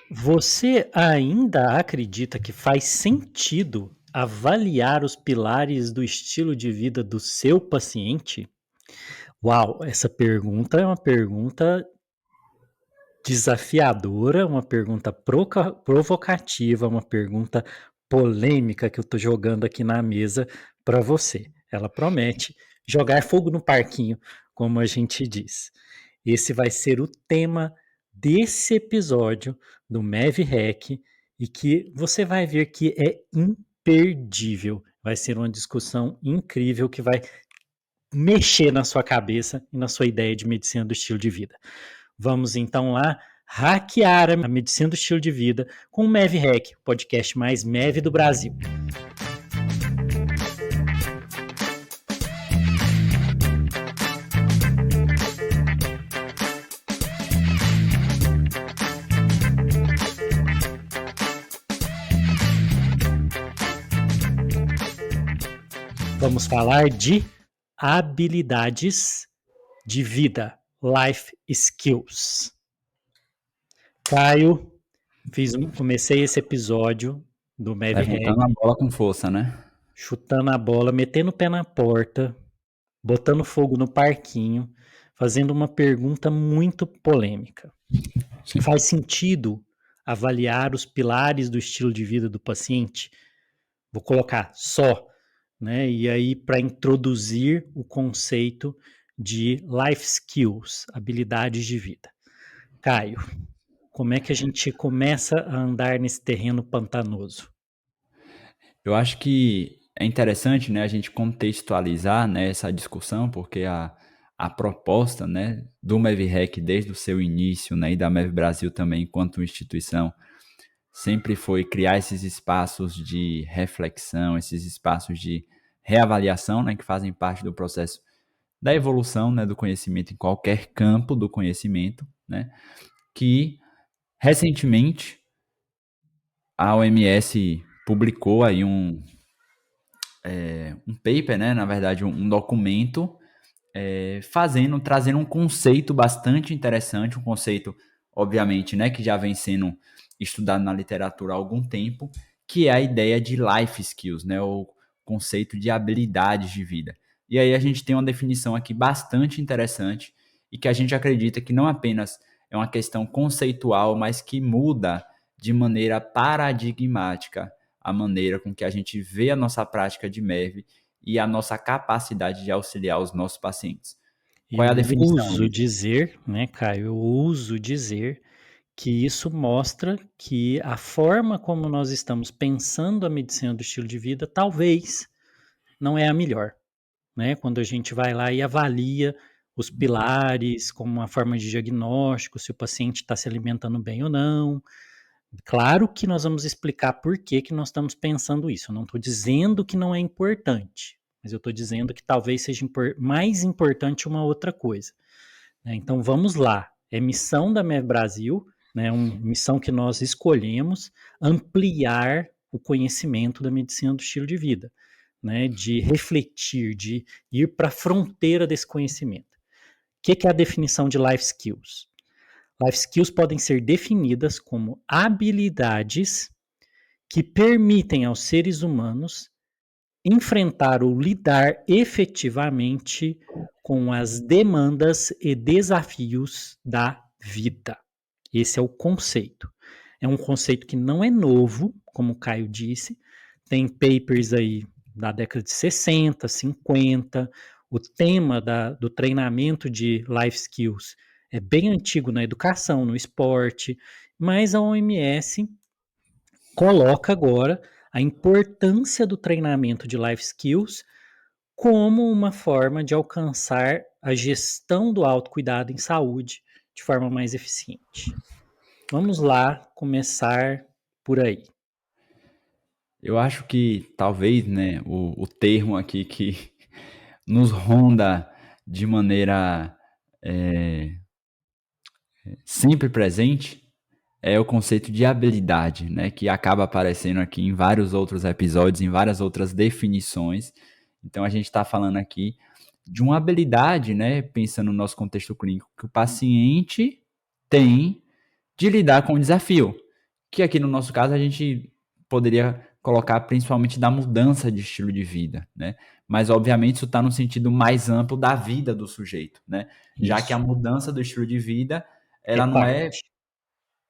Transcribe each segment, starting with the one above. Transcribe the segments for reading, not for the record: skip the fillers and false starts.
Você ainda acredita que faz sentido avaliar os pilares do estilo de vida do seu paciente? Uau, essa pergunta é uma pergunta desafiadora, uma pergunta provocativa, uma pergunta polêmica que eu estou jogando aqui na mesa para você. Ela promete jogar fogo no parquinho, como a gente diz. Esse vai ser o tema desse episódio do MevRec e que você vai ver que é imperdível. Vai ser uma discussão incrível que vai mexer na sua cabeça e na sua ideia de medicina do estilo de vida. Vamos então lá hackear a medicina do estilo de vida com o MevRec, o podcast mais Mev do Brasil. Vamos falar de habilidades de vida, life skills. Caio, comecei esse episódio do MevRec Levantando a bola com força, né? chutando a bola, metendo o pé na porta, botando fogo no parquinho, fazendo uma pergunta muito polêmica. Sim. Faz sentido avaliar os pilares do estilo de vida do paciente? Vou colocar só, né? E aí, para introduzir o conceito de life skills, habilidades de vida. Caio, como é que a gente começa a andar nesse terreno pantanoso? Eu acho que é interessante, né, a gente contextualizar, né, essa discussão, porque a proposta, né, do MevRec desde o seu início, né, e da Mev Brasil também enquanto instituição, sempre foi criar esses espaços de reflexão, esses espaços de reavaliação, né, que fazem parte do processo da evolução, né, do conhecimento em qualquer campo do conhecimento, né, que recentemente a OMS publicou aí um paper, né, na verdade um documento, trazendo um conceito bastante interessante, um conceito, obviamente, né, que já vem sendo estudado na literatura há algum tempo, que é a ideia de life skills, né, o conceito de habilidades de vida. E aí a gente tem uma definição aqui bastante interessante e que a gente acredita que não apenas é uma questão conceitual, mas que muda de maneira paradigmática a maneira com que a gente vê a nossa prática de MEV e a nossa capacidade de auxiliar os nossos pacientes. Qual é Eu a definição, ouso Luiz? dizer, né, Caio, eu ouso dizer que isso mostra que a forma como nós estamos pensando a medicina do estilo de vida talvez não é a melhor, né? Quando a gente vai lá e avalia os pilares como uma forma de diagnóstico, se o paciente está se alimentando bem ou não. Claro que nós vamos explicar por que, que nós estamos pensando isso. Eu não estou dizendo que não é importante, mas eu estou dizendo que talvez seja mais importante uma outra coisa, né? Então vamos lá. É missão da MEV Brasil, né, uma missão que nós escolhemos ampliar o conhecimento da medicina do estilo de vida, né, de refletir, de ir para a fronteira desse conhecimento. O que é a definição de life skills? Life skills podem ser definidas como habilidades que permitem aos seres humanos enfrentar ou lidar efetivamente com as demandas e desafios da vida. Esse é o conceito. É um conceito que não é novo, como o Caio disse, tem papers aí da década de 60, 50. O tema do treinamento de life skills é bem antigo na educação, no esporte, mas a OMS coloca agora a importância do treinamento de life skills como uma forma de alcançar a gestão do autocuidado em saúde de forma mais eficiente. Vamos lá começar por aí. Eu acho que talvez, né, o termo aqui que nos ronda de maneira é, sempre presente é o conceito de habilidade, né, que acaba aparecendo aqui em vários outros episódios, em várias outras definições. Então a gente está falando aqui de uma habilidade, né, pensando no nosso contexto clínico, que o paciente tem de lidar com o desafio. que aqui no nosso caso a gente poderia colocar principalmente da mudança de estilo de vida, né? Mas obviamente isso está no sentido mais amplo da vida do sujeito, né? Já que a Isso mudança do estilo de vida, é ela não é, parte.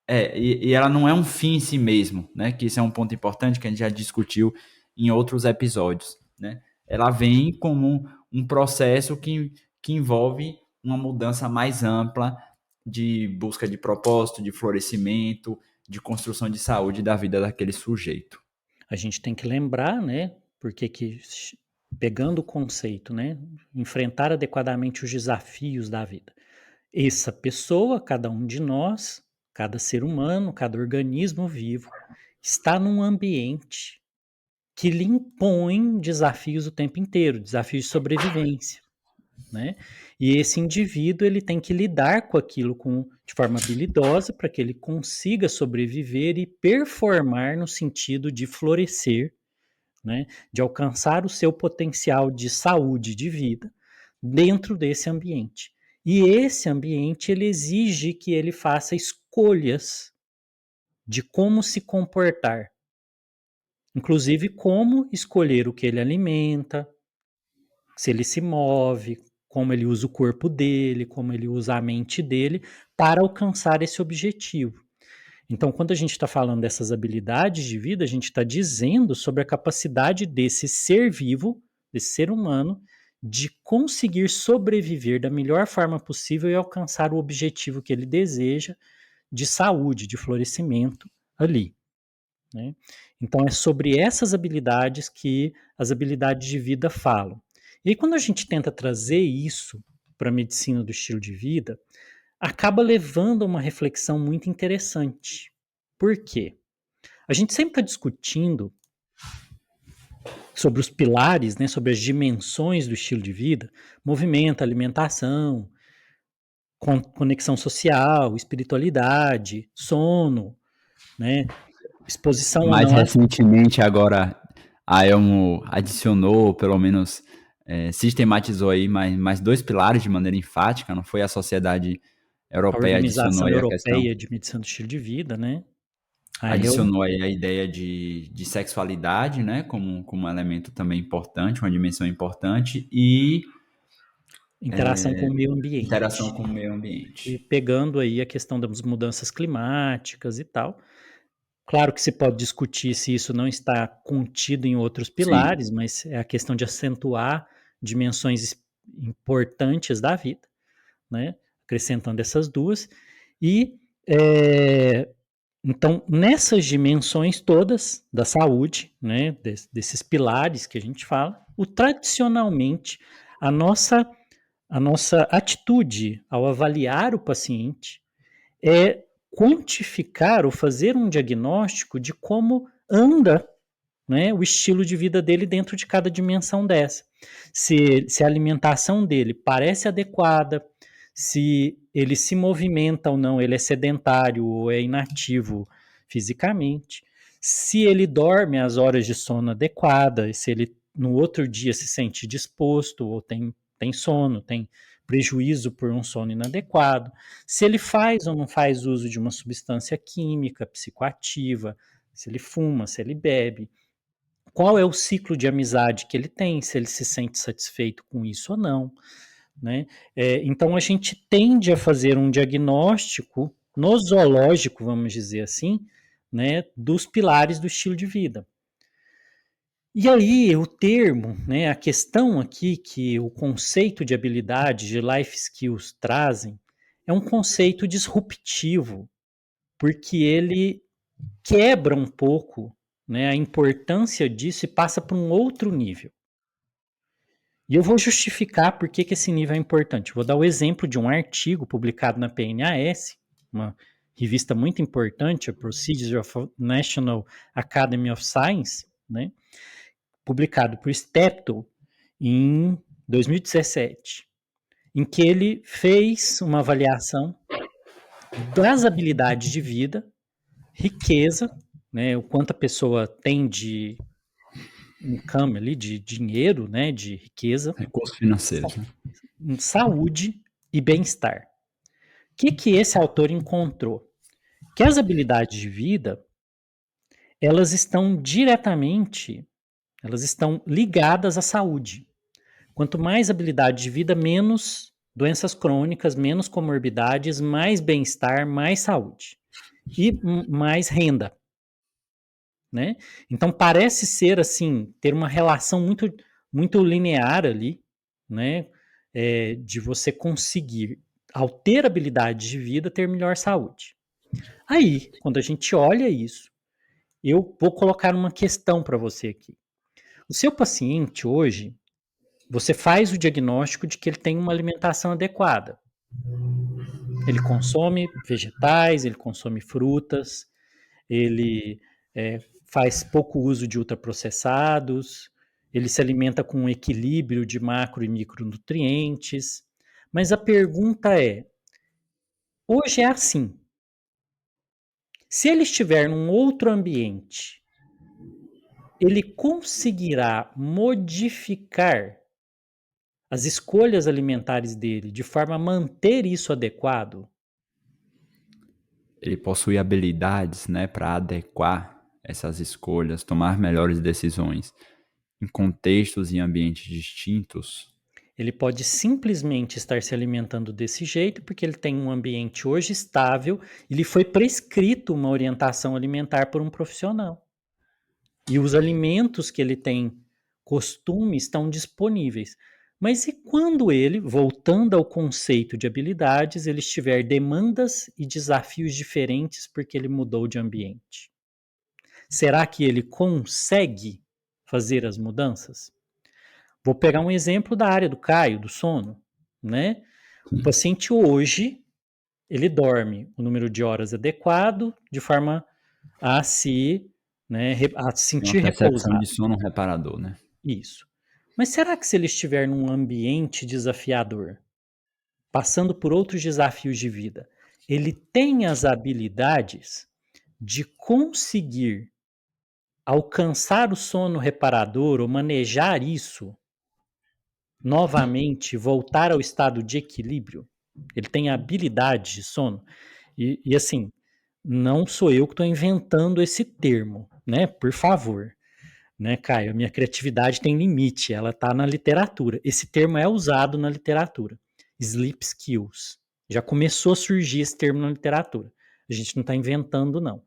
e ela não é um fim em si mesmo, né? Que isso é um ponto importante que a gente já discutiu em outros episódios, né? Ela vem como um processo que envolve uma mudança mais ampla de busca de propósito, de florescimento, de construção de saúde da vida daquele sujeito. A gente tem que lembrar, né? Porque que pegando o conceito, né? Enfrentar adequadamente os desafios da vida. Essa pessoa, cada um de nós, cada ser humano, cada organismo vivo, está num ambiente que lhe impõe desafios o tempo inteiro, desafios de sobrevivência, né? E esse indivíduo ele tem que lidar com aquilo de forma habilidosa para que ele consiga sobreviver e performar no sentido de florescer, né? De alcançar o seu potencial de saúde de vida dentro desse ambiente. E esse ambiente ele exige que ele faça escolhas de como se comportar, inclusive como escolher o que ele alimenta, se ele se move, como ele usa o corpo dele, como ele usa a mente dele para alcançar esse objetivo. Então, quando a gente está falando dessas habilidades de vida, a gente está dizendo sobre a capacidade desse ser vivo, desse ser humano, de conseguir sobreviver da melhor forma possível e alcançar o objetivo que ele deseja de saúde, de florescimento ali. Né? Então, é sobre essas habilidades que as habilidades de vida falam. E aí, quando a gente tenta trazer isso para a medicina do estilo de vida, acaba levando a uma reflexão muito interessante. Por quê? A gente sempre está discutindo sobre os pilares, né, sobre as dimensões do estilo de vida, movimento, alimentação, conexão social, espiritualidade, sono, né, exposição ou Mais não. recentemente, agora, a Elmo adicionou, pelo menos sistematizou aí mais dois pilares de maneira enfática, não foi? A Sociedade A Europeia adicionou Organização aí a questão, Europeia de Medicina do Estilo de Vida, né? Eu, adicionou aí a ideia de sexualidade, né, como um elemento também importante, uma dimensão importante, e interação com o meio interação ambiente. com o meio E ambiente. pegando aí a questão das mudanças climáticas e tal. Claro que se pode discutir se isso não está contido em outros Sim, pilares, mas é a questão de acentuar dimensões importantes da vida, né? Acrescentando essas duas. E é, então, nessas dimensões todas da saúde, né, desses pilares que a gente fala, tradicionalmente a nossa, a nossa atitude ao avaliar o paciente é quantificar ou fazer um diagnóstico de como anda, né, o estilo de vida dele dentro de cada dimensão dessa. Se a alimentação dele parece adequada, se ele se movimenta ou não, ele é sedentário ou é inativo fisicamente, se ele dorme as horas de sono adequadas, se ele no outro dia se sente disposto ou tem sono, tem prejuízo por um sono inadequado, se ele faz ou não faz uso de uma substância química, psicoativa, se ele fuma, se ele bebe, qual é o ciclo de amizade que ele tem, se ele se sente satisfeito com isso ou não, né? Então a gente tende a fazer um diagnóstico nosológico, vamos dizer assim, né, dos pilares do estilo de vida. E aí o termo, né, a questão aqui que o conceito de habilidade, de life skills trazem, é um conceito disruptivo, porque ele quebra um pouco, né, a importância disso e passa para um outro nível. E eu vou justificar por que esse nível é importante. Vou dar o exemplo de um artigo publicado na PNAS, uma revista muito importante, a Procedures of National Academy of Science, né, publicado por Steptoe em 2017, em que ele fez uma avaliação das habilidades de vida, riqueza, né, o quanto a pessoa tem de income ali, de dinheiro, né, de riqueza, recursos financeiros, né? saúde e bem-estar. O que esse autor encontrou? Que as habilidades de vida elas estão diretamente, elas estão ligadas à saúde. Quanto mais habilidade de vida, menos doenças crônicas, menos comorbidades, mais bem-estar, mais saúde e mais renda, né? Então parece ser assim, ter uma relação muito linear ali, né? De você conseguir, ao ter habilidade de vida, ter melhor saúde. Aí, quando a gente olha isso, eu vou colocar uma questão para você aqui. O seu paciente hoje, você faz o diagnóstico de que ele tem uma alimentação adequada. Ele consome vegetais, ele consome frutas, ele faz pouco uso de ultraprocessados, ele se alimenta com um equilíbrio de macro e micronutrientes. Mas a pergunta é: hoje é assim. Se ele estiver num outro ambiente, ele conseguirá modificar as escolhas alimentares dele de forma a manter isso adequado? Ele possui habilidades, né, para adequar essas escolhas, tomar melhores decisões em contextos e ambientes distintos. Ele pode simplesmente estar se alimentando desse jeito porque ele tem um ambiente hoje estável e lhe foi prescrito uma orientação alimentar por um profissional. E os alimentos que ele tem costume estão disponíveis. Mas e quando ele, voltando ao conceito de habilidades, ele tiver demandas e desafios diferentes porque ele mudou de ambiente? Será que ele consegue fazer as mudanças? Vou pegar um exemplo da área do Caio, do sono, né? O paciente hoje, ele dorme o número de horas adequado, de forma a se, né, a se Tem uma sentir percepção de repousado. sono reparador, né? Isso. Mas será que se ele estiver num ambiente desafiador, passando por outros desafios de vida, ele tem as habilidades de conseguir alcançar o sono reparador ou manejar isso novamente, voltar ao estado de equilíbrio? Ele tem habilidade de sono? E assim, não sou eu que estou inventando esse termo, né? Por favor, né, Caio? A minha criatividade tem limite, ela está na literatura. Esse termo é usado na literatura. Sleep skills. Já começou a surgir esse termo na literatura. A gente não está inventando, não.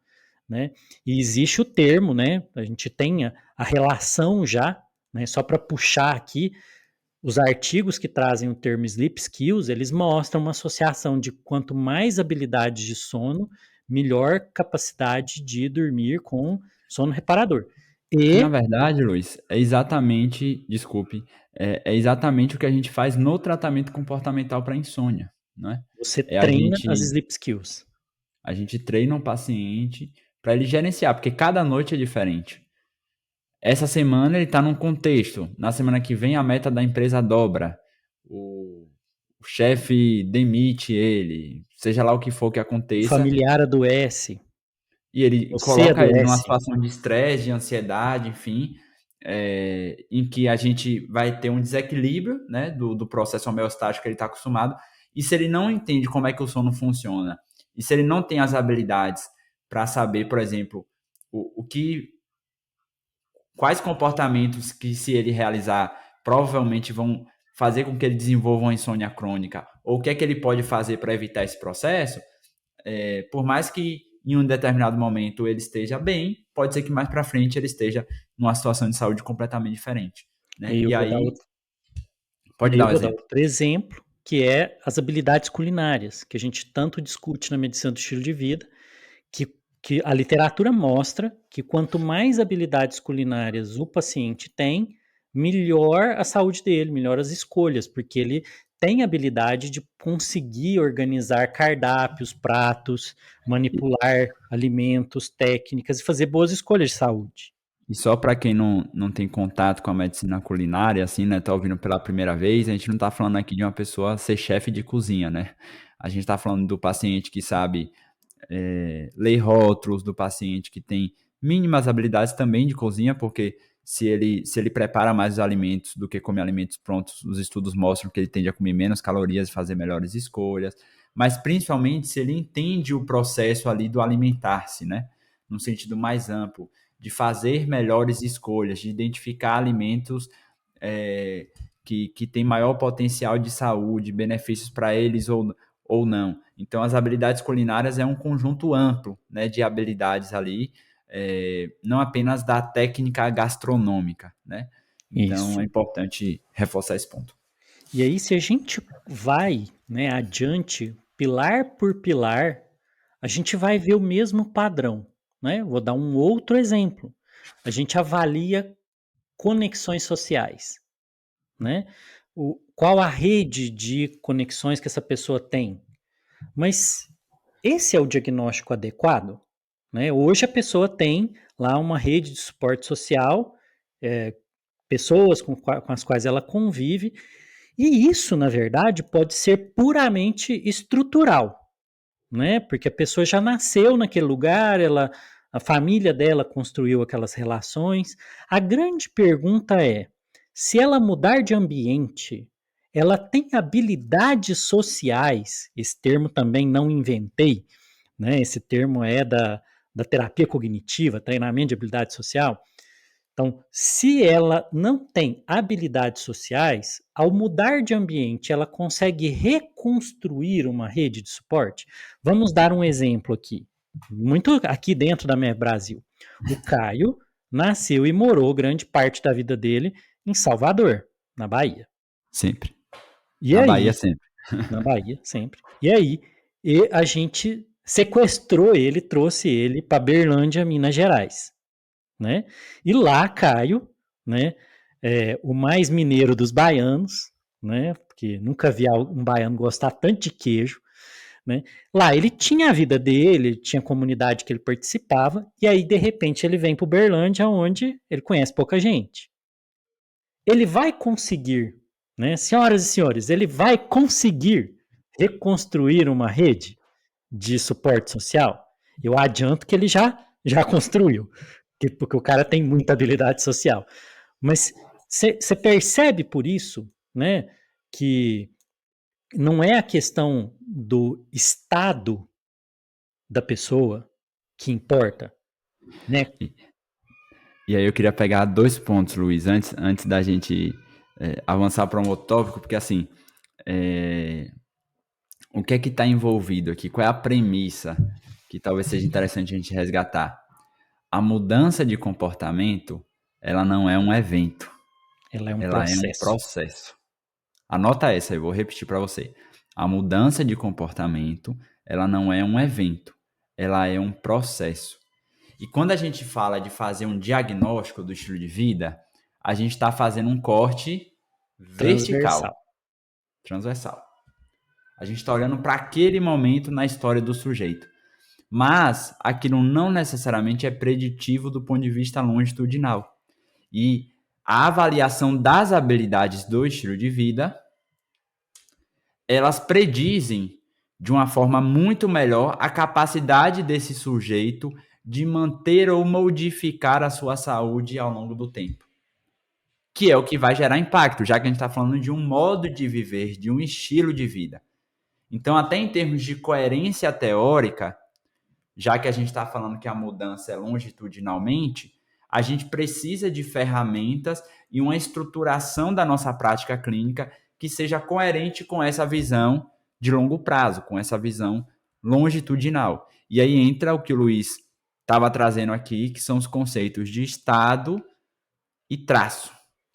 Né? E existe o termo, né? A gente tem a relação já, né? Só para puxar aqui, os artigos que trazem o termo sleep skills, eles mostram uma associação de quanto mais habilidades de sono, melhor capacidade de dormir com sono reparador. Que na E verdade, Luiz, é exatamente, desculpe, é exatamente o que a gente faz no tratamento comportamental para insônia, né? você É a treina as gente, sleep skills. a gente treina um paciente para ele gerenciar, porque cada noite é diferente. Essa semana ele está num contexto, na semana que vem a meta da empresa dobra, o chefe demite ele, seja lá o que for que O aconteça, familiar adoece, e ele você coloca ele numa adoece. situação de estresse, de ansiedade, enfim, em que a gente vai ter um desequilíbrio, né, do processo homeostático que ele está acostumado, e se ele não entende como é que o sono funciona, e se ele não tem as habilidades para saber, por exemplo, quais comportamentos que, se ele realizar, provavelmente vão fazer com que ele desenvolva uma insônia crônica, ou o que é que ele pode fazer para evitar esse processo, por mais que em um determinado momento ele esteja bem, pode ser que mais para frente ele esteja numa situação de saúde completamente diferente, né? E eu E vou dar aí, outro, pode aí dar eu um vou dar exemplo. outro exemplo, que é as habilidades culinárias, que a gente tanto discute na medicina do estilo de vida, que, que a literatura mostra que quanto mais habilidades culinárias o paciente tem, melhor a saúde dele, melhor as escolhas, porque ele tem habilidade de conseguir organizar cardápios, pratos, manipular alimentos, técnicas e fazer boas escolhas de saúde. E só para quem não tem contato com a medicina culinária, assim, né, tá ouvindo pela primeira vez, a gente não tá falando aqui de uma pessoa ser chefe de cozinha, né? A gente tá falando do paciente que sabe ler rótulos, do paciente que tem mínimas habilidades também de cozinha, porque se ele prepara mais os alimentos do que come alimentos prontos, os estudos mostram que ele tende a comer menos calorias e fazer melhores escolhas, mas principalmente se ele entende o processo ali do alimentar-se, né? no sentido mais amplo, de fazer melhores escolhas, de identificar alimentos que têm maior potencial de saúde, benefícios para eles ou não. Então, as habilidades culinárias é um conjunto amplo, né, de habilidades ali, não apenas da técnica gastronômica, né? Então, Isso. é importante reforçar esse ponto. E aí, se a gente vai, né, adiante, pilar por pilar, a gente vai ver o mesmo padrão, né? Vou dar um outro exemplo. A gente avalia conexões sociais, né? Qual a rede de conexões que essa pessoa tem? Mas esse é o diagnóstico adequado? Né? Hoje a pessoa tem lá uma rede de suporte social, pessoas com as quais ela convive, e isso, na verdade, pode ser puramente estrutural, né? Porque a pessoa já nasceu naquele lugar, a família dela construiu aquelas relações. A grande pergunta é: se ela mudar de ambiente, ela tem habilidades sociais? Esse termo também não inventei, né? Esse termo é da terapia cognitiva, treinamento de habilidade social. Então, se ela não tem habilidades sociais, ao mudar de ambiente, ela consegue reconstruir uma rede de suporte? Vamos dar um exemplo aqui, muito aqui dentro da MEV Brasil. O Caio nasceu e morou grande parte da vida dele em Salvador, na Bahia. Sempre. E Na aí, Bahia, sempre. na Bahia, sempre. E aí, a gente sequestrou ele, trouxe ele para Berlândia, Minas Gerais, né? E lá, Caio, né, o mais mineiro dos baianos, né? Porque nunca vi um baiano gostar tanto de queijo, né? Lá ele tinha a vida dele, tinha a comunidade que ele participava, e aí de repente ele vem para Berlândia, onde ele conhece pouca gente. Ele vai conseguir, né, senhoras e senhores, ele vai conseguir reconstruir uma rede de suporte social? Eu adianto que ele já construiu, porque o cara tem muita habilidade social. Mas você percebe por isso, né, que não é a questão do estado da pessoa que importa, né? E aí eu queria pegar 2 pontos, Luiz, antes da gente avançar para um outro tópico, porque assim, o que é que está envolvido aqui? Qual é a premissa que talvez seja interessante a gente resgatar? A mudança de comportamento, ela não é um evento, Ela é um ela é um processo. processo. Anota essa, eu vou repetir para você. A mudança de comportamento, ela não é um evento, ela é um processo. E quando a gente fala de fazer um diagnóstico do estilo de vida, a gente está fazendo um corte vertical, Transversal. transversal. A gente está olhando para aquele momento na história do sujeito. Mas aquilo não necessariamente é preditivo do ponto de vista longitudinal. E a avaliação das habilidades do estilo de vida, elas predizem de uma forma muito melhor a capacidade desse sujeito de manter ou modificar a sua saúde ao longo do tempo. Que é o que vai gerar impacto, já que a gente está falando de um modo de viver, de um estilo de vida. Então, até em termos de coerência teórica, já que a gente está falando que a mudança é longitudinalmente, a gente precisa de ferramentas e uma estruturação da nossa prática clínica que seja coerente com essa visão de longo prazo, com essa visão longitudinal. E aí entra o que o Luiz estava trazendo aqui, que são os conceitos de estado e traço.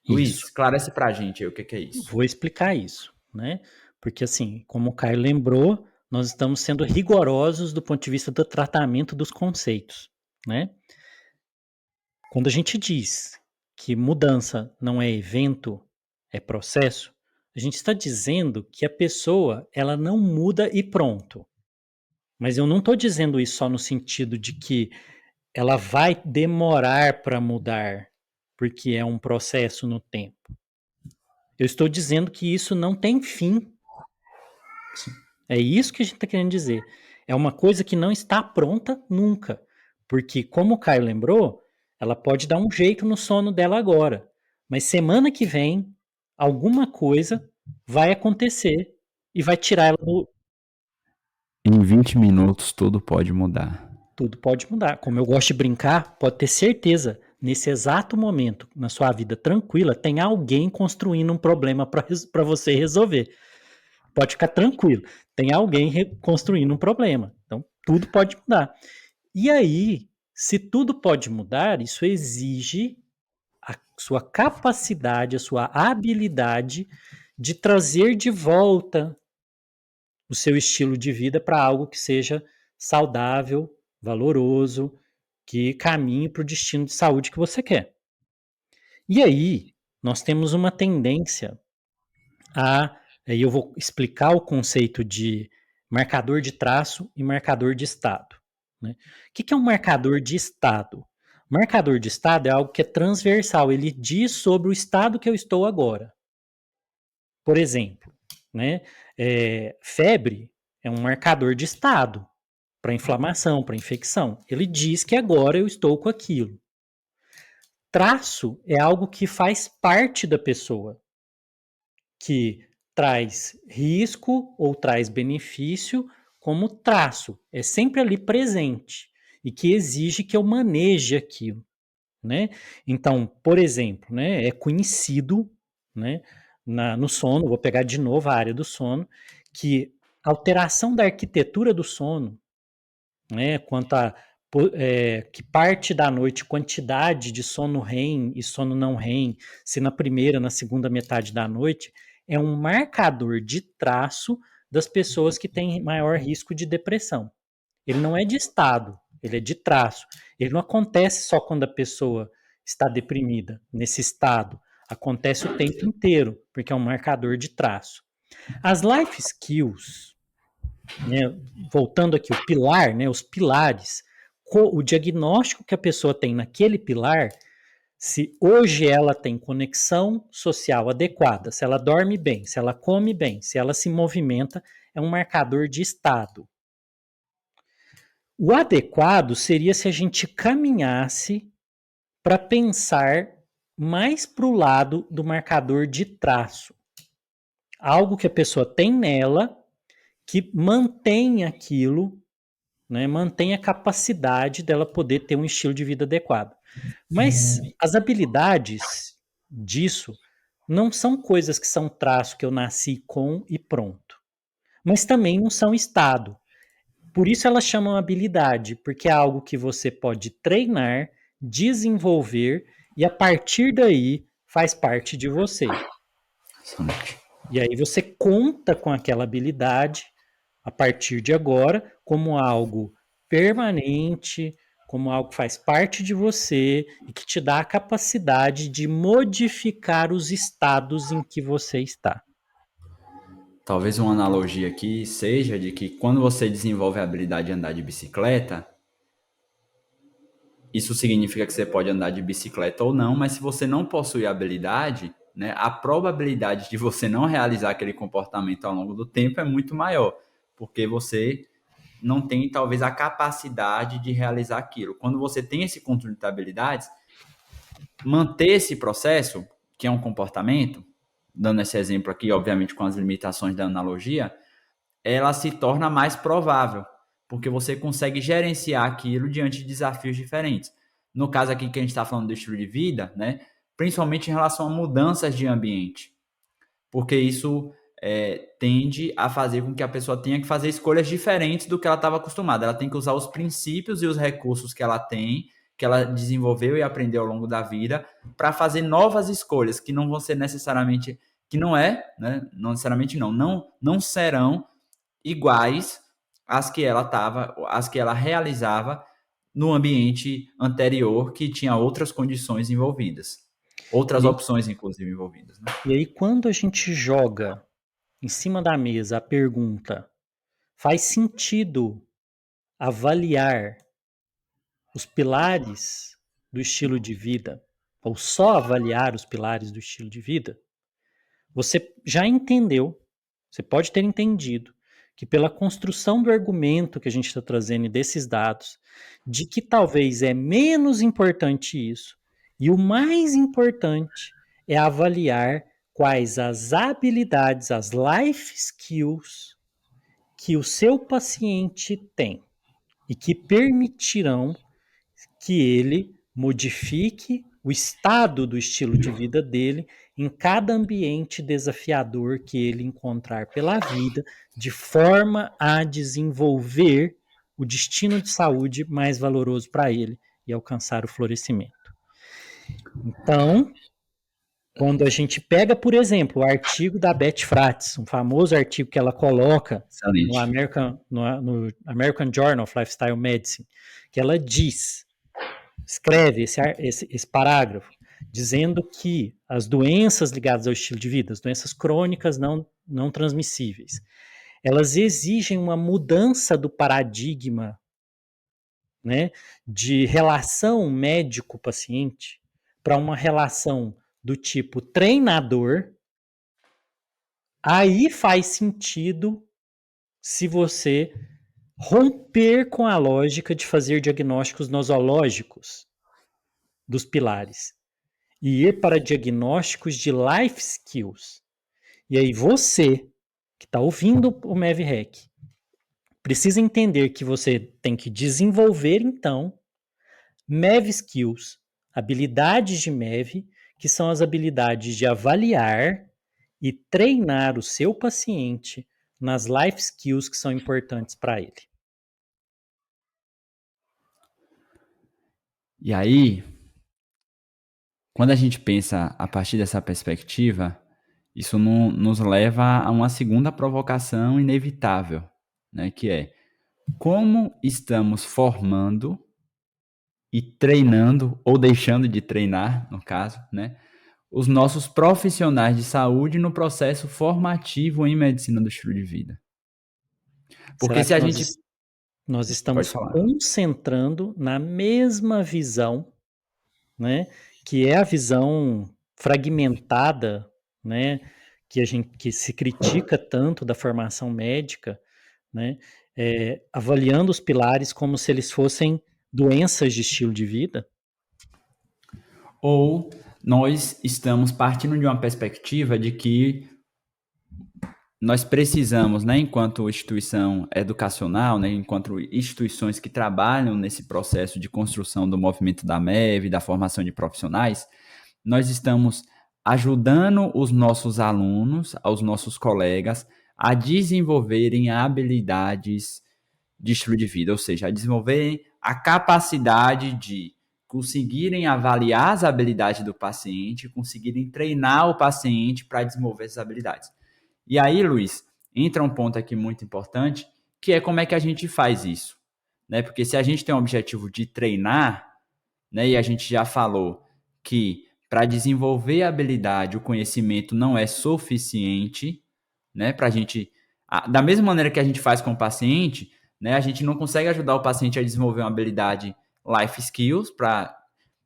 Luiz, Isso. esclarece para a gente aí o que é isso. Vou explicar isso, né? Porque assim, como o Caio lembrou, nós estamos sendo rigorosos do ponto de vista do tratamento dos conceitos, né? Quando a gente diz que mudança não é evento, é processo, a gente está dizendo que a pessoa ela não muda e pronto. Mas eu não estou dizendo isso só no sentido de que ela vai demorar para mudar, porque é um processo no tempo. Eu estou dizendo que isso não tem fim. É isso que a gente está querendo dizer. É uma coisa que não está pronta nunca. Porque, como o Caio lembrou, ela pode dar um jeito no sono dela agora. Mas semana que vem, alguma coisa vai acontecer e vai tirar ela do. Em 20 minutos tudo pode mudar. Tudo pode mudar. Como eu gosto de brincar, pode ter certeza, nesse exato momento, na sua vida tranquila, tem alguém construindo um problema para você resolver. Pode ficar tranquilo. Tem alguém construindo um problema. Então, tudo pode mudar. E aí, se tudo pode mudar, isso exige a sua capacidade, a sua habilidade de trazer de volta o seu estilo de vida para algo que seja saudável, valoroso, que caminhe para o destino de saúde que você quer. E aí, nós temos uma tendência aí eu vou explicar o conceito de marcador de traço e marcador de estado. Né? O que é um marcador de estado? Marcador de estado é algo que é transversal, ele diz sobre o estado que eu estou agora. Por exemplo, né, febre é um marcador de estado para inflamação, para infecção. Ele diz que agora eu estou com aquilo. Traço é algo que faz parte da pessoa, que traz risco ou traz benefício como traço. É sempre ali presente e que exige que eu maneje aquilo, né? Então, por exemplo, né, é conhecido, né, no sono, vou pegar de novo a área do sono, que alteração da arquitetura do sono, né, quanto a que parte da noite, quantidade de sono REM e sono não REM, se na primeira, na segunda metade da noite, é um marcador de traço das pessoas que têm maior risco de depressão. Ele não é de estado, ele é de traço. Ele não acontece só quando a pessoa está deprimida, nesse estado. Acontece o tempo inteiro, porque é um marcador de traço. As life skills, né, voltando aqui, o pilar, né, os pilares, o diagnóstico que a pessoa tem naquele pilar, se hoje ela tem conexão social adequada, se ela dorme bem, se ela come bem, se ela se movimenta, é um marcador de estado. O adequado seria se a gente caminhasse para pensar mais para o lado do marcador de traço. Algo que a pessoa tem nela que mantém aquilo, né, mantém a capacidade dela poder ter um estilo de vida adequado. Mas as habilidades disso não são coisas que são traço que eu nasci com e pronto. Mas também não são estado. Por isso elas chamam habilidade, porque é algo que você pode treinar, desenvolver e a partir daí faz parte de você. E aí você conta com aquela habilidade a partir de agora como algo permanente, como algo que faz parte de você e que te dá a capacidade de modificar os estados em que você está. Talvez uma analogia aqui seja de que quando você desenvolve a habilidade de andar de bicicleta, isso significa que você pode andar de bicicleta ou não, mas se você não possui a habilidade, né, a probabilidade de você não realizar aquele comportamento ao longo do tempo é muito maior, porque você não tem talvez a capacidade de realizar aquilo. Quando você tem esse conjunto de habilidades, manter esse processo, que é um comportamento, dando esse exemplo aqui, obviamente com as limitações da analogia, ela se torna mais provável, porque você consegue gerenciar aquilo diante de desafios diferentes. No caso aqui que a gente está falando do estilo de vida, né, principalmente em relação a mudanças de ambiente, porque isso tende a fazer com que a pessoa tenha que fazer escolhas diferentes do que ela estava acostumada. Ela tem que usar os princípios e os recursos que ela tem, que ela desenvolveu e aprendeu ao longo da vida, para fazer novas escolhas que não vão ser necessariamente, que não é, né, não necessariamente não serão iguais às que ela tava, às que ela realizava no ambiente anterior, que tinha outras condições envolvidas, outras E, opções inclusive envolvidas, né? e aí, quando a gente joga em cima da mesa a pergunta, faz sentido avaliar os pilares do estilo de vida, ou só avaliar os pilares do estilo de vida, você já entendeu, você pode ter entendido, que pela construção do argumento que a gente está trazendo e desses dados, de que talvez é menos importante isso, e o mais importante é avaliar quais as habilidades, as life skills que o seu paciente tem. e que permitirão que ele modifique o estado do estilo de vida dele em cada ambiente desafiador que ele encontrar pela vida, de forma a desenvolver o destino de saúde mais valoroso para ele e alcançar o florescimento. Então, quando a gente pega, por exemplo, o artigo da Beth Frates, um famoso artigo que ela coloca no Excelente. American Journal of Lifestyle Medicine, que ela escreve esse parágrafo, dizendo que as doenças ligadas ao estilo de vida, as doenças crônicas não transmissíveis, elas exigem uma mudança do paradigma, né, de relação médico-paciente para uma relação do tipo treinador. Aí faz sentido se você romper com a lógica de fazer diagnósticos nosológicos dos pilares e ir para diagnósticos de life skills. E aí você, que está ouvindo o MAVREC, precisa entender que você tem que desenvolver, então, MAV skills, habilidades de MAV, que são as habilidades de avaliar e treinar o seu paciente nas life skills que são importantes para ele. E aí, quando a gente pensa a partir dessa perspectiva, isso nos leva a uma segunda provocação inevitável, né, que é como estamos formando e treinando, ou deixando de treinar, no caso, né, os nossos profissionais de saúde no processo formativo em medicina do estilo de vida. Porque Será se que a gente... nós Pode estamos falar. concentrando na mesma visão, né, que é a visão fragmentada, né, que se critica tanto da formação médica, né, avaliando os pilares como se eles fossem doenças de estilo de vida? Ou nós estamos partindo de uma perspectiva de que nós precisamos, né, enquanto instituição educacional, né, enquanto instituições que trabalham nesse processo de construção do movimento da MEV, da formação de profissionais, nós estamos ajudando os nossos alunos, aos nossos colegas, a desenvolverem habilidades de estilo de vida, ou seja, a desenvolverem a capacidade de conseguirem avaliar as habilidades do paciente, conseguirem treinar o paciente para desenvolver essas habilidades. E aí, Luiz, entra um ponto aqui muito importante, que é como é que a gente faz isso, né? Porque se a gente tem um objetivo de treinar, né, e a gente já falou que para desenvolver a habilidade, o conhecimento não é suficiente, né, para a gente, da mesma maneira que a gente faz com o paciente, né, a gente não consegue ajudar o paciente a desenvolver uma habilidade life skills para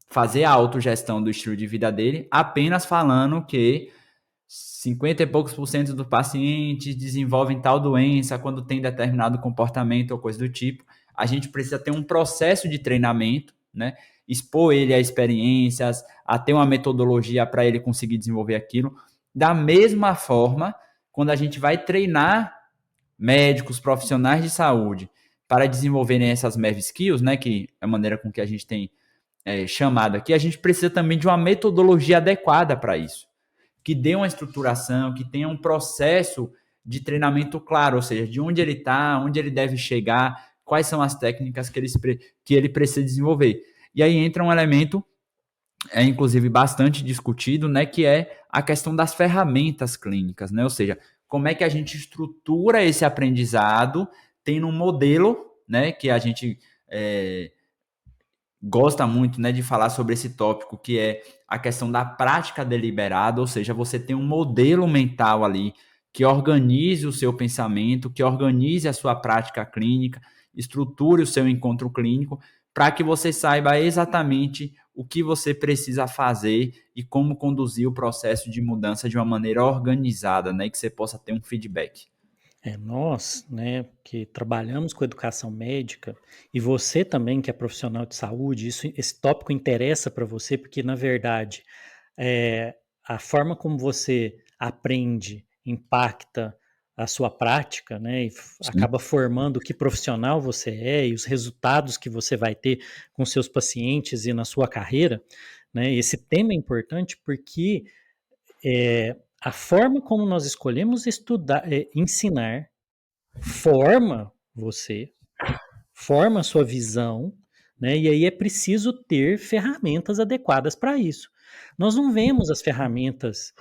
fazer a autogestão do estilo de vida dele, apenas falando que 50 e poucos por cento dos pacientes desenvolvem tal doença quando tem determinado comportamento ou coisa do tipo. A gente precisa ter um processo de treinamento, né? Expor ele a experiências, a ter uma metodologia para ele conseguir desenvolver aquilo. Da mesma forma, quando a gente vai treinar médicos, profissionais de saúde para desenvolverem essas MEV skills, né, que é a maneira com que a gente tem chamado aqui, a gente precisa também de uma metodologia adequada para isso, que dê uma estruturação, que tenha um processo de treinamento claro, ou seja, de onde ele está, onde ele deve chegar, quais são as técnicas que ele precisa desenvolver. E aí entra um elemento, inclusive bastante discutido, né, que é a questão das ferramentas clínicas, né? Ou seja, como é que a gente estrutura esse aprendizado, tendo um modelo, né, que a gente gosta muito, né, de falar sobre esse tópico, que é a questão da prática deliberada, ou seja, você tem um modelo mental ali que organize o seu pensamento, que organize a sua prática clínica, estruture o seu encontro clínico, para que você saiba exatamente o que você precisa fazer e como conduzir o processo de mudança de uma maneira organizada, né, e que você possa ter um feedback. Nós, né, que trabalhamos com educação médica, e você também, que é profissional de saúde, esse tópico interessa para você, porque, na verdade, a forma como você aprende impacta a sua prática, né, e Sim. acaba formando que profissional você é e os resultados que você vai ter com seus pacientes e na sua carreira, né? Esse tema é importante porque a forma como nós escolhemos estudar, ensinar, forma você, forma a sua visão, né? E aí é preciso ter ferramentas adequadas para isso. Nós não vemos as ferramentas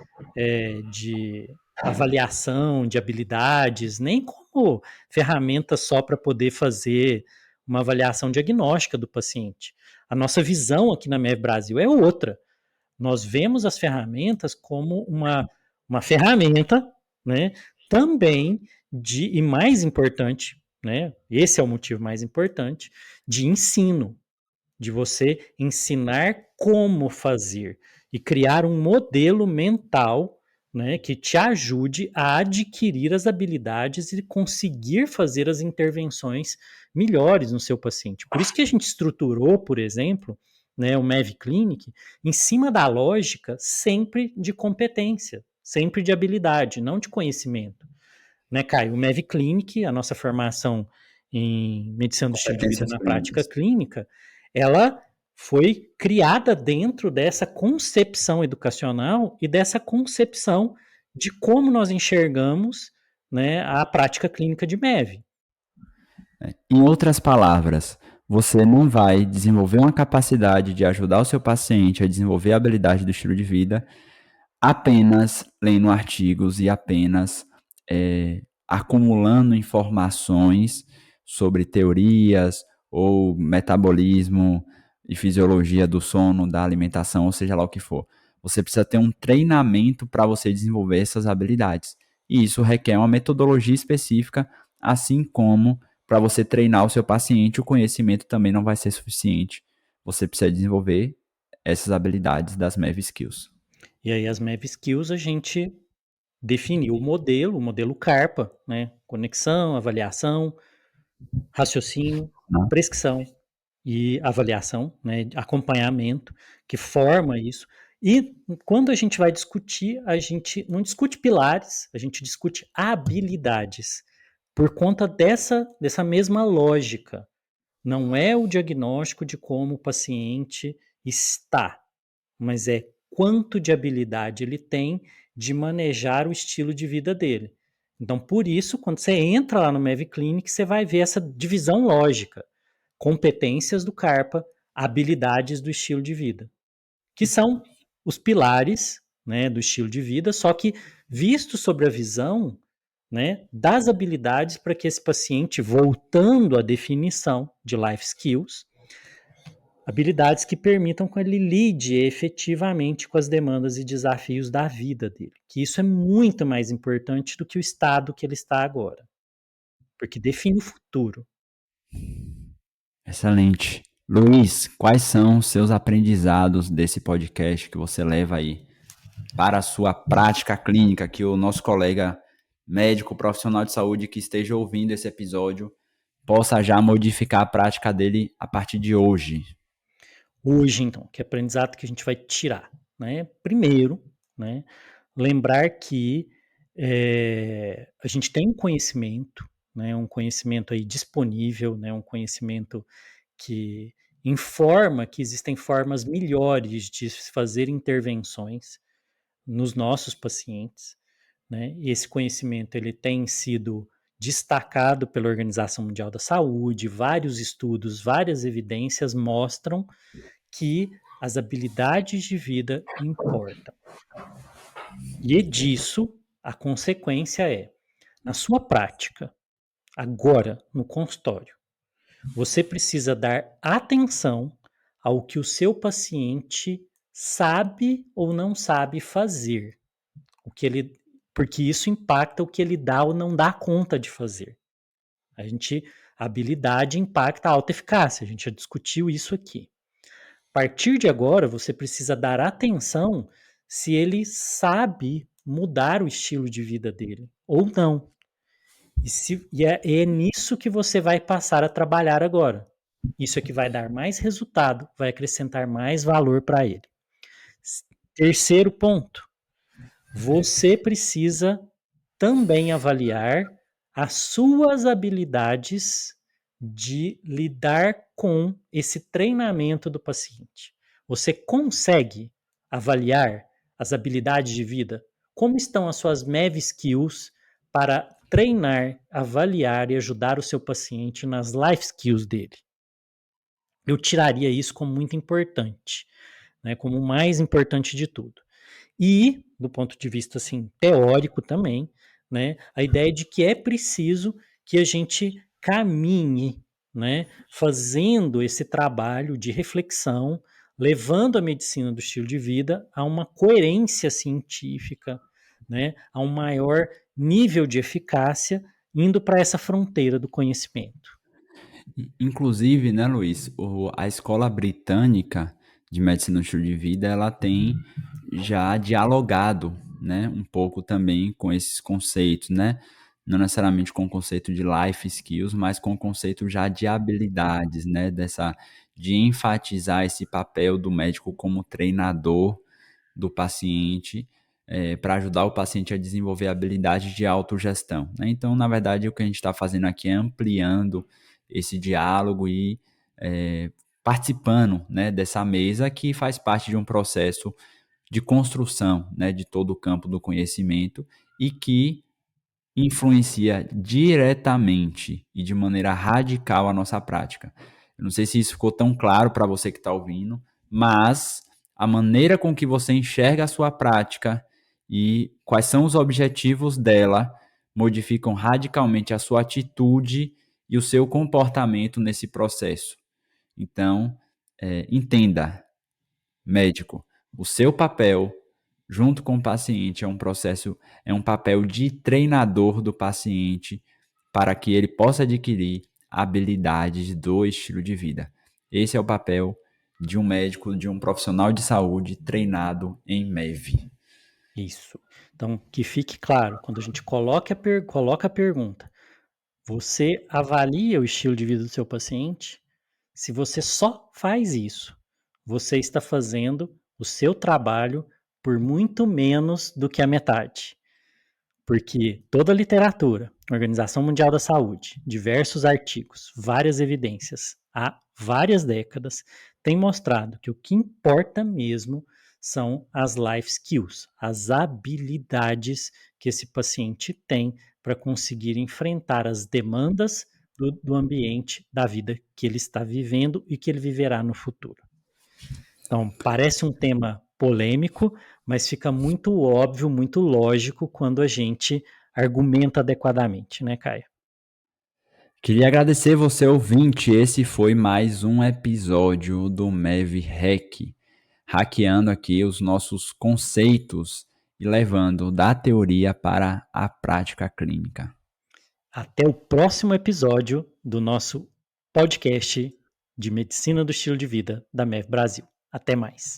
de avaliação de habilidades, nem como ferramentas só para poder fazer uma avaliação diagnóstica do paciente. A nossa visão aqui na MEV Brasil é outra. Nós vemos as ferramentas como uma ferramenta, né, também e mais importante, né, esse é o motivo mais importante, de ensino, de você ensinar como fazer e criar um modelo mental, né, que te ajude a adquirir as habilidades e conseguir fazer as intervenções melhores no seu paciente. Por isso que a gente estruturou, por exemplo, né, o MEV Clinic em cima da lógica sempre de competência, sempre de habilidade, não de conhecimento. Né, Caio? O MEV Clinic, a nossa formação em medicina do estilo de vida Competências na prática clínicas. clínica, ela foi criada dentro dessa concepção educacional e dessa concepção de como nós enxergamos, né, a prática clínica de MEV. Em outras palavras, você não vai desenvolver uma capacidade de ajudar o seu paciente a desenvolver a habilidade do estilo de vida apenas lendo artigos e apenas acumulando informações sobre teorias ou metabolismo e fisiologia do sono, da alimentação, ou seja lá o que for. Você precisa ter um treinamento para você desenvolver essas habilidades. E isso requer uma metodologia específica, assim como para você treinar o seu paciente, o conhecimento também não vai ser suficiente. Você precisa desenvolver essas habilidades das MEV Skills. E aí as MEV Skills a gente definiu o modelo CARPA, né? Conexão, avaliação, raciocínio, Né? prescrição e avaliação, né? Acompanhamento, que forma isso. E quando a gente vai discutir, a gente não discute pilares, a gente discute habilidades, por conta dessa mesma lógica. Não é o diagnóstico de como o paciente está, mas é quanto de habilidade ele tem de manejar o estilo de vida dele. Então, por isso, quando você entra lá no MEV Clinic, você vai ver essa divisão lógica. Competências do CARPA, habilidades do estilo de vida, que são os pilares, né, do estilo de vida, só que visto sobre a visão, né, das habilidades para que esse paciente, voltando à definição de life skills, habilidades que permitam que ele lide efetivamente com as demandas e desafios da vida dele. Que isso é muito mais importante do que o estado que ele está agora. Porque define o futuro. Excelente. Luiz, quais são os seus aprendizados desse podcast que você leva aí para a sua prática clínica, que o nosso colega médico profissional de saúde que esteja ouvindo esse episódio possa já modificar a prática dele a partir de hoje? Hoje, então, que aprendizado que a gente vai tirar? Né? Primeiro, né, lembrar que a gente tem um conhecimento, né, um conhecimento aí disponível, né, um conhecimento que informa que existem formas melhores de fazer intervenções nos nossos pacientes, né? E esse conhecimento ele tem sido destacado pela Organização Mundial da Saúde, vários estudos, várias evidências mostram que as habilidades de vida importam. E disso, a consequência é, na sua prática, agora no consultório, você precisa dar atenção ao que o seu paciente sabe ou não sabe fazer. Porque isso impacta o que ele dá ou não dá conta de fazer. A habilidade impacta a alta eficácia, a gente já discutiu isso aqui. A partir de agora, você precisa dar atenção se ele sabe mudar o estilo de vida dele ou não. É nisso que você vai passar a trabalhar agora. Isso é que vai dar mais resultado, vai acrescentar mais valor para ele. Terceiro ponto, você precisa também avaliar as suas habilidades de lidar com esse treinamento do paciente. Você consegue avaliar as habilidades de vida? Como estão as suas MEV skills para treinar, avaliar e ajudar o seu paciente nas life skills dele? Eu tiraria isso como muito importante, né, como o mais importante de tudo. E, do ponto de vista assim, teórico também, né, a ideia de que é preciso que a gente caminhe, né, fazendo esse trabalho de reflexão, levando a medicina do estilo de vida a uma coerência científica, né, a um maior nível de eficácia, indo para essa fronteira do conhecimento. Inclusive, né, Luiz, a escola britânica de medicina do estilo de vida, ela tem já dialogado, né, um pouco também com esses conceitos, né? Não necessariamente com o conceito de life skills, mas com o conceito já de habilidades, né? De enfatizar esse papel do médico como treinador do paciente, para ajudar o paciente a desenvolver habilidades de autogestão, né? Então, na verdade, o que a gente está fazendo aqui é ampliando esse diálogo e participando, né, dessa mesa que faz parte de um processo de construção, né, de todo o campo do conhecimento e que influencia diretamente e de maneira radical a nossa prática. Eu não sei se isso ficou tão claro para você que está ouvindo, mas a maneira com que você enxerga a sua prática e quais são os objetivos dela modificam radicalmente a sua atitude e o seu comportamento nesse processo. Então, entenda, médico, o seu papel junto com o paciente é um papel de treinador do paciente para que ele possa adquirir habilidades do estilo de vida. Esse é o papel de um médico, de um profissional de saúde treinado em MEV. Isso. Então, que fique claro, quando a gente coloca a pergunta, você avalia o estilo de vida do seu paciente? Se você só faz isso, você está fazendo o seu trabalho por muito menos do que a metade. Porque toda a literatura, Organização Mundial da Saúde, diversos artigos, várias evidências, há várias décadas, tem mostrado que o que importa mesmo são as life skills, as habilidades que esse paciente tem para conseguir enfrentar as demandas do ambiente, da vida que ele está vivendo e que ele viverá no futuro. Então, parece um tema polêmico, mas fica muito óbvio, muito lógico quando a gente argumenta adequadamente, né, Caio? Queria agradecer você, ouvinte. Esse foi mais um episódio do MEV Hack, hackeando aqui os nossos conceitos e levando da teoria para a prática clínica. Até o próximo episódio do nosso podcast de Medicina do Estilo de Vida da MEV Brasil. Até mais.